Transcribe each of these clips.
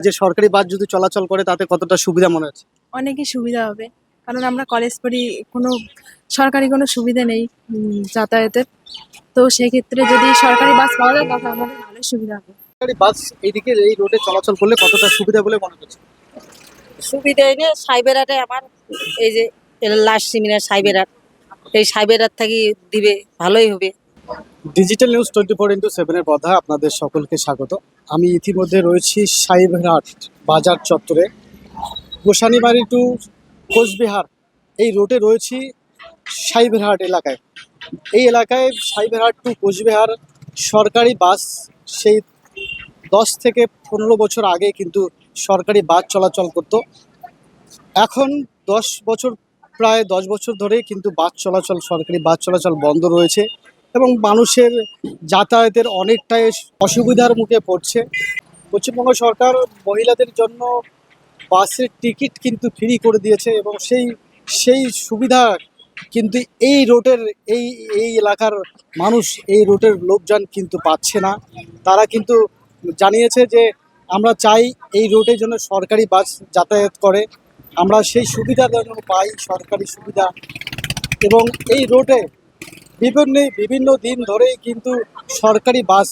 যে সরকারি বাস যদি চলাচল করে তাতে কতটা সুবিধা মনে হচ্ছে? অনেকই সুবিধা হবে, কারণ আমরা কলেজ পড়ি, কোনো সরকারি কোনো সুবিধা নেই যাতায়াতের। তো সেক্ষেত্রে যদি সরকারি বাস পাওয়া যায় তাহলে আমাদের ভালোই সুবিধা হবে। সরকারি বাস এইদিকে এই রোডে চলাচল করলে কতটা সুবিধা বলে মনে হচ্ছে? সুবিধা এনে সাইবেরাটে আমার এই যে লাস্ট সেমিনার সাইবেরাট, এই সাইবেরাট থেকে দিবে ভালোই হবে। ডিজিটাল নিউজ 24x7 এর পর্দায় আপনাদের সকলকে স্বাগত। আমি ইতিমধ্যে রয়েছি সাইবেরহাট বাজার চত্বরে, গোসানিবাড়ি টু কোচবিহার এই রোডে রয়েছি সাইবেরহাট এলাকায়। এই এলাকায় সাইবেরহাট টু কোচবিহার সরকারি বাস সেই 10 থেকে 15 বছর আগে কিন্তু সরকারি বাস চলাচল করতো। এখন 10 বছর, প্রায় 10 বছর ধরে কিন্তু বাস চলাচল, সরকারি বাস চলাচল বন্ধ রয়েছে এবং মানুষের যাতায়াতের অনেকটাই অসুবিধার মুখে পড়ছে। পশ্চিমবঙ্গ সরকার মহিলাদের জন্য বাসের টিকিট কিন্তু ফ্রি করে দিয়েছে এবং সেই সুবিধা কিন্তু এই রোডের এই এই এলাকার মানুষ, এই রোডের লোকজন কিন্তু পাচ্ছে না। তারা কিন্তু জানিয়েছে যে আমরা চাই এই রোডে যেন সরকারি বাস যাতায়াত করে, আমরা সেই সুবিধা যেন পাই, সরকারি সুবিধা। এবং এই রোডে বিভিন্ন দিন ধরেই কিন্তু সরকারি বাস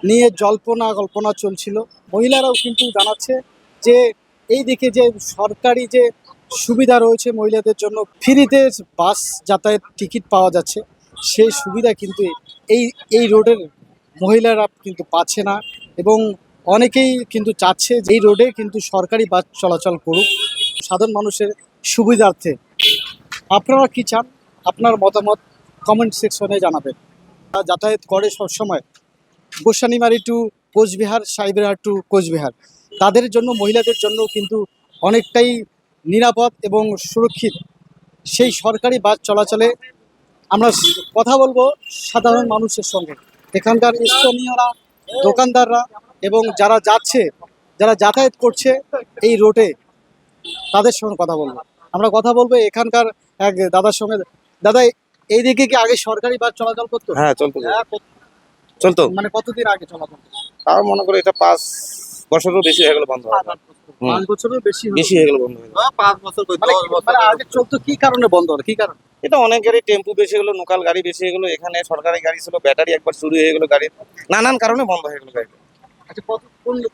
নিয়ে জল্পনা চলছিল। মহিলারাও কিন্তু জানাচ্ছে যে এই দিকে যে সরকারি যে সুবিধা রয়েছে মহিলাদের জন্য, ফ্রিতে বাস যাতায়াত টিকিট পাওয়া যাচ্ছে, সেই সুবিধা কিন্তু এই এই রোডের মহিলারা কিন্তু পাচ্ছে না এবং অনেকেই কিন্তু চাচ্ছে যে এই রোডে কিন্তু সরকারি বাস চলাচল করুক সাধারণ মানুষের সুবিধার্থে। আপনারা কি চান? আপনার মতামত কমেন্ট সেকশনে জানাবেন। যাতায়াত করে সবসময় গোসানিমারি টু কোচবিহার, সাইবেরহাট টু কোচবিহার, তাদের জন্য, মহিলাদের জন্য কিন্তু অনেকটাই নিরাপদ এবং সুরক্ষিত সেই সরকারি বাস চলাচলে। আমরা কথা বলবো সাধারণ মানুষের সঙ্গে, এখানকার স্থানীয়রা, দোকানদাররা এবং যারা যাতায়াত করছে এই রোডে, তাদের সঙ্গে কথা বলবো। আমরা কথা বলবো এখানকার এক দাদার সঙ্গে। দাদা, এইদিকে কি আগে সরকারি বাস চলাচল করতো? হ্যাঁ, চলতো। মানে কতদিন আগে চলাচল করতো? তাও মনে করো এটা 5 বছরেরও বেশি হয়ে গেল বন্ধ হওয়া। 5 বছরের বেশি বেশি হয়ে গেল বন্ধ হয়ে গেল। 5 বছর, মানে আগে চলতো কি কারণে বন্ধ হলো, কি কারণ? এটা অনেক গাড়ি, টেম্পু বেশি হলো, লোকাল গাড়ি বেশি হয়ে গেলো, এখানে সরকারি গাড়ি ছিল, ব্যাটারি একবার চুরি হয়ে গেলো গাড়ির, নানান কারণে বন্ধ হয়ে গেল গাড়ি। আচ্ছা,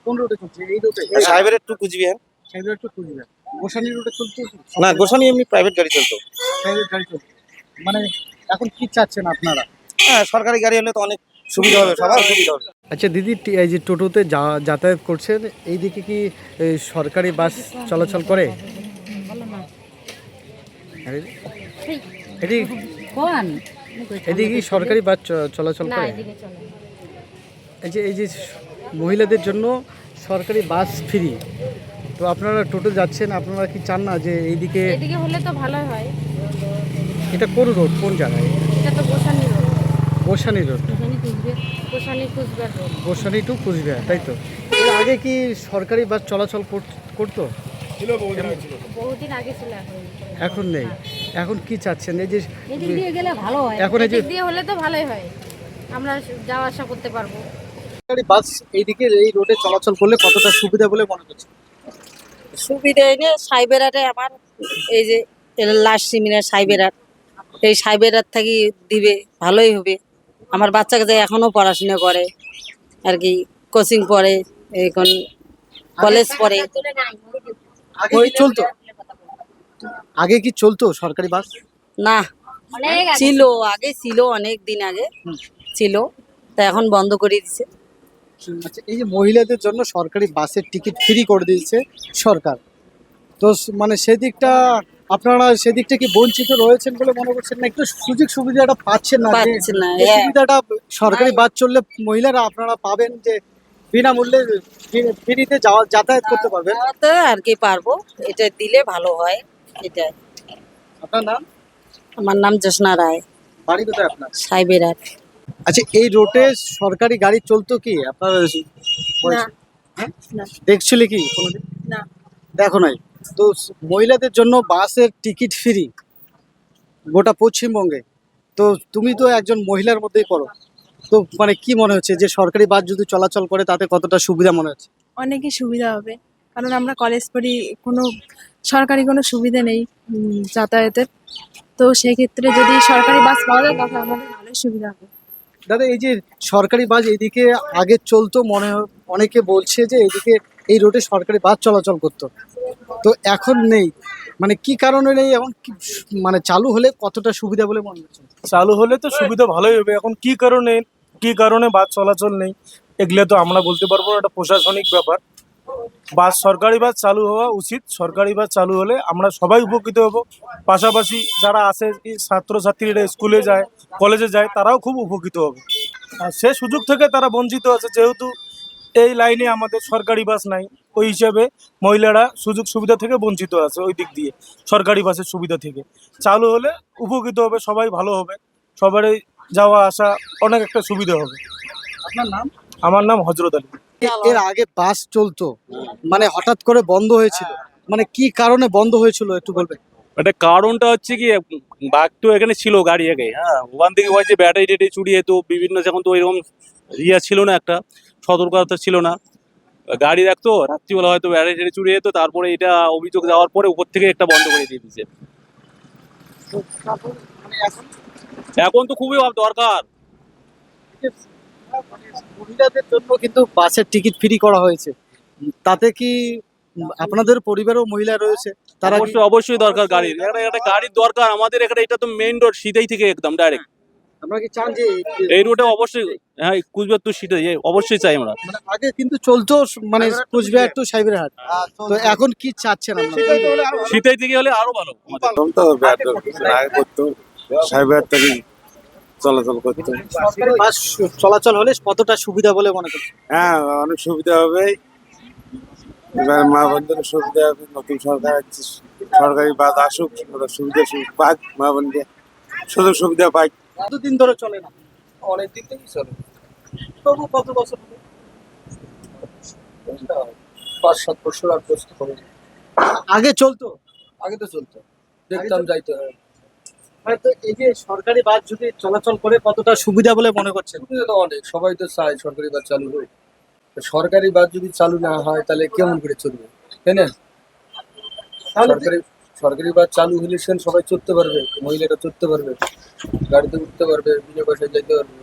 কোন রোডে চলছে? এই রোডে সাইবেরের টু কুচবিহার। সাইবেরহাট টু কোচবিহার, গোসানি রোডে চলতো? না, গোসানি এমনি প্রাইভেট গাড়ি চলতো। প্রাইভেট গাড়ি চলতো। মানে এখন কি চাচ্ছেন আপনারা? হ্যাঁ, সরকারি গাড়ি হলে তো অনেক সুবিধা হবে, সবার সুবিধা হবে। আচ্ছা দিদি, এই যে টোটোতে যাতায়াত করছেন, এই দিকে কি সরকারি বাস চলাচল করে? এদিকে কি সরকারি বাস চলাচল করে? এই যে মহিলাদের জন্য সরকারি বাস ফ্রি, তো আপনারা টোটো যাচ্ছেন, আপনারা কি চান না যে এইদিকে হলে তো ভালোই হয়। এটা কোন রোড, কোন জায়গায়? এটা তো Gosani road, Gosani road, Gosani to Cooch Behar, তাই তো? এর আগে কি সরকারি বাস চলাচল করতো? বহুদিন আগে ছিল, এখন নেই। এখন কি চাচ্ছেন? এই যে এদিক দিয়ে গেলে ভালো হয়, এখন এই যে এদিক দিয়ে হলে তো ভালোই হয়, আমরা যাওয়া আসা করতে পারবো। সরকারি বাস এইদিকে এই রোডে চলাচল করলে কতটা সুবিধা বলে মনে হচ্ছে? সুবিধা এনে সাইবেরাটে আমার এই যে লাস্ট সেমিনার সাইবেরাট, এই সাইবেরাট থেকে দিবে ভালোই হবে। আমার বাচ্চা কাছে এখনো পড়াশোনা করে আর কি, কোচিং পড়ে, এখন কলেজ পড়ে। আগে কি চলতো? আগে কি চলতো সরকারি বাস? না, ছিল আগে, ছিল অনেক দিন আগে ছিল, তা এখন বন্ধ করে দিছে। আচ্ছা, এই যে মহিলাদের জন্য সরকারি বাসের টিকিট ফ্রি করে দিয়েছে সরকার, তো মানে সেদিকটা আপনারা সেদিকটা কি বঞ্চিত রয়েছেন বলে মনে করছেন না? একটু সুযোগ সুবিধাটা পাচ্ছেন না? পাচ্ছেন না, এই সুবিধাটা সরকারি বাস চললে মহিলারা আপনারা পাবেন যে বিনামূল্যে ফ্রিতে যাতায়াত করতে পারবেন। তো আর কি পারবো, এটা দিলে ভালো হয়। এটা আপনার নাম? আমার নাম জ্যোৎস্না রায়, বাড়ি কোথায় আপনার? সাইবেরাট। আচ্ছা, এই রোডে সরকারি গাড়ি চলতো কি আপনার? হ্যাঁ? দেখছিলে কি কোনোদিন? না। দেখো নাই তো? মহিলাদের জন্য বাসের টিকিট ফ্রি গোটা পশ্চিমবঙ্গে, তো তুমি তো একজন মহিলার মধ্যেই পড়ো, তো মানে কি মনে হচ্ছে যে সরকারি বাস যদি চলাচল করে তাতে কতটা সুবিধা মনে হচ্ছে? অনেকই সুবিধা হবে, কারণ আমরা কলেজ পড়ি, কোনো সরকারি কোনো সুবিধা নেই যাতায়াতের। তো সেক্ষেত্রে যদি সরকারি বাস পাওয়া যায় তাহলে আমাদের ভালোই সুবিধা হবে। দাদা, এই যে সরকারি বাস এদিকে আগে চলতো, অনেকে বলছে যে এদিকে এই রোডে সরকারি বাস চলাচল করতো, তো এখন নেই, মানে কি কারণে নেই এখন? মানে চালু হলে কতটা সুবিধা বলে মনে হচ্ছে? চালু হলে তো সুবিধা ভালোই হবে। এখন কি কারণে বাস চলাচল নেই এগুলো তো আমরা বলতে পারবো না, এটা প্রশাসনিক ব্যাপার। সরকারি বাস চালু হওয়া উচিত। সরকারি বাস চালু হলে আমরা সবাই উপকৃত হব, পাশাপাশি যারা আছে ছাত্রছাত্রীরা স্কুলে যায়, কলেজে যায়, তারাও খুব উপকৃত হবে। আর সে সুযোগ থেকে তারা বঞ্চিত আছে, যেহেতু এই লাইনে আমাদের সরকারি বাস নাই, ওই হিসাবে মহিলারা সুযোগ সুবিধা থেকে বঞ্চিত আছে। ওই দিক দিয়ে সরকারি বাসের সুবিধা থেকে চালু হলে উপকৃত হবে, সবাই ভালো হবে, সবারই যাওয়া আসা অনেক একটা সুবিধা হবে। আপনার নাম? আমার নাম হজরত আলী। এর আগে বাস চলতো, মানে হঠাৎ করে বন্ধ হয়েছিল, মানে কি কারণে বন্ধ হয়েছিল একটু বলবেন? এটা কারণটা হচ্ছে কি, বাঘ তো এখানে ছিল গাড়ি আগে, হ্যাঁ, ওখান থেকে হয়েছে ব্যাটারি ট্যাটারি চুরি যেত বিভিন্ন, যখন তো এরকম ছিল না, একটা সতর্কতা ছিল না, গাড়ি রাখতো রাত্রিবেলা হয়তো ব্যাটারি ট্যাটারি চুরি যেত, তারপরে এটা অভিযোগ যাওয়ার পরে উপর থেকে একটা বন্ধ করে দিয়ে দিয়েছে। মানে এখন এখন তো খুবই দরকার। মহিলাদের জন্য কিন্তু বাসের টিকিট ফ্রি করা হয়েছে, তাতে কি আপনাদের পরিবারও মহিলা রয়েছে, তারা কি? অবশ্যই অবশ্যই দরকার গাড়ির, এখানে একটা গাড়ির দরকার আমাদের এখানে। এটা তো মেইন রোড, সিধাই থেকে একদম ডাইরেক্ট আমরা কি চান যে এই রোডে অবশ্যই, হ্যাঁ, কুচবিহার টু সিধা অবশ্যই চাই আমরা। মানে আগে কিন্তু চলতো, মানে কোচবিহার টু সাইবেরহাট, তো এখন কি চাচ্ছেন আপনারা? সিধাই থেকে হলে আরো ভালো আমাদের। এখন তো আগে করতো সাইবার থেকে চলাচল করতো। সরকারি বাস চলাচল হলে কতটা সুবিধা বলে মনে করছেন? হ্যাঁ, অনেক সুবিধা হবে। এবার মা বোনদের সুবিধা হবে, নতুন সরকার আসছে, সরকারি বাস আসুক, ওরা সুবিধা পাক, মা বোনকে সুযোগ সুবিধা পাই। কতদিন ধরে চলে না? অনেক দিন থেকেই চলে, তবু কত বছর ধরে? 5-7 বছর 8 বছর হবে। আগে চলতো, আগে তো চলতো, দেখতাম যাইতে হয়। মানে তো এই যে সরকারি বাস যদি চলাচল করে কতটা সুবিধা বলে মনে করছেন? সুবিধা তো অনেক, সবাই তো চায় সরকারি বাস চালু হোক। তো সরকারি বাস যদি চালু না হয় তাহলে কেমন করে চলবে, তাই না? তাহলে সরকারি বাস চালু হলে সবাই চড়তে পারবে, মহিলারা চড়তে পারবে, গাড়িতে উঠতে পারবে, বিনা পয়সায় যেতে পারবে।